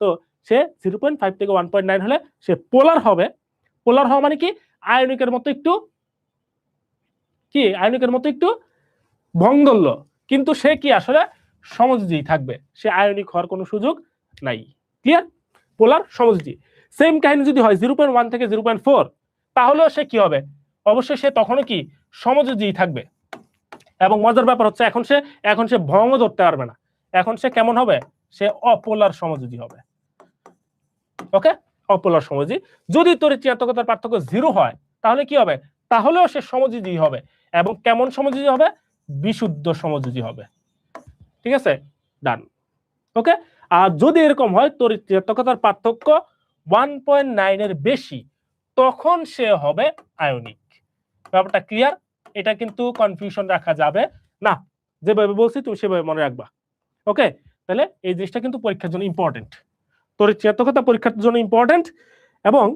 তো সে 0.5 থেকে 1.9 হলে সে পোলার হবে। পোলার হওয়া মানে কি আয়নিকের মতো একটু ভঙ্গল্য, কিন্তু সে কি আসলে সমযোজী থাকবে, সে আয়নিক হওয়ার কোনো সুযোগ নাই। ক্লিয়ার? পোলার সমযোজী। সেম কাহিনী যদি হয় 0.1 থেকে 0.4, তাহলেও সে কি হবে, অবশ্যই সে তখনও কি সমযোজী থাকবে। এবং মজার ব্যাপার হচ্ছে এখন সে ভঙ্গ ধরতে পারবে না, এখন সে কেমন হবে, সে অপোলার সমযোজী হবে। ওকে, অপোলার সমযোজী। যদি তড়িৎ-ঋণাত্মকতার পার্থক্য 0 হয় তাহলে কি হবে, তাহলেও সে সমযোজী হবে। এবং কেমন সমযোজী হবে, বিশুদ্ধ সমযোজী হবে। ঠিক আছে, ডান। ওকে, আর যদি এরকম হয় তড়িৎ-ঋণাত্মকতার পার্থক্য 1.9 এর বেশি, তখন সে হবে আয়নিক। ব্যাপারটা ক্লিয়ার? এটা কিন্তু কনফিউশন রাখা যাবে না, যেভাবে বলছি তুমি সেভাবে মনে রাখবা। ওকে, তাহলে এই জিনিসটা কিন্তু পরীক্ষার জন্য ইম্পর্টেন্ট, তড়িৎ-ঋণাত্মকতা পরীক্ষার জন্য ইম্পর্টেন্ট। এবং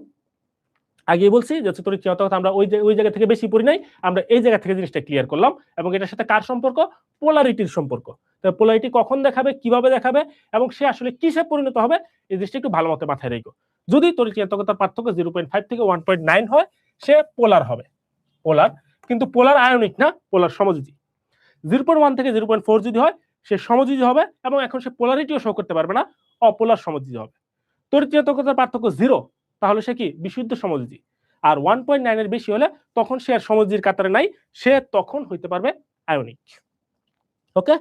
আগে বলছি যে তড়িৎ-ঋণাত্মকতা আমরা ওই জায়গা থেকে বেশি পড়ি নাই, আমরা এই জায়গা থেকে জিনিসটা ক্লিয়ার করলাম। এবং এটার সাথে কার সম্পর্ক, পোলারিটির সম্পর্ক। তো পোলারিটি কখন দেখাবে, কিভাবে দেখাবে, এবং সে আসলে কিসে পরিণত হবে, এই জিনিসটা একটু ভালো মতো মাথায় রেখো। যদি তড়িৎ-ঋণাত্মকতার পার্থক্য 0.5 থেকে 1.9 হয়, সে পোলার হবে। পোলার, কিন্তু পোলার আয়নিক না, পোলার সমযোজী। 0.1 থেকে 0.4 যদি হয়, সে সমযোজী হবে, এবং এখন সে পোলারিটিও শো করতে পারবে না, অপোলার সমযোজী হবে। তড়িৎ-ঋণাত্মকতার পার্থক্য 0, তাহলে সে কি বিশুদ্ধ সমযোজী। আর 1.9 এর বেশি হলে তখন সে আর সমযোজীর কাতারে নাই, সে তখন হইতে পারবে আয়নিক। ওকে।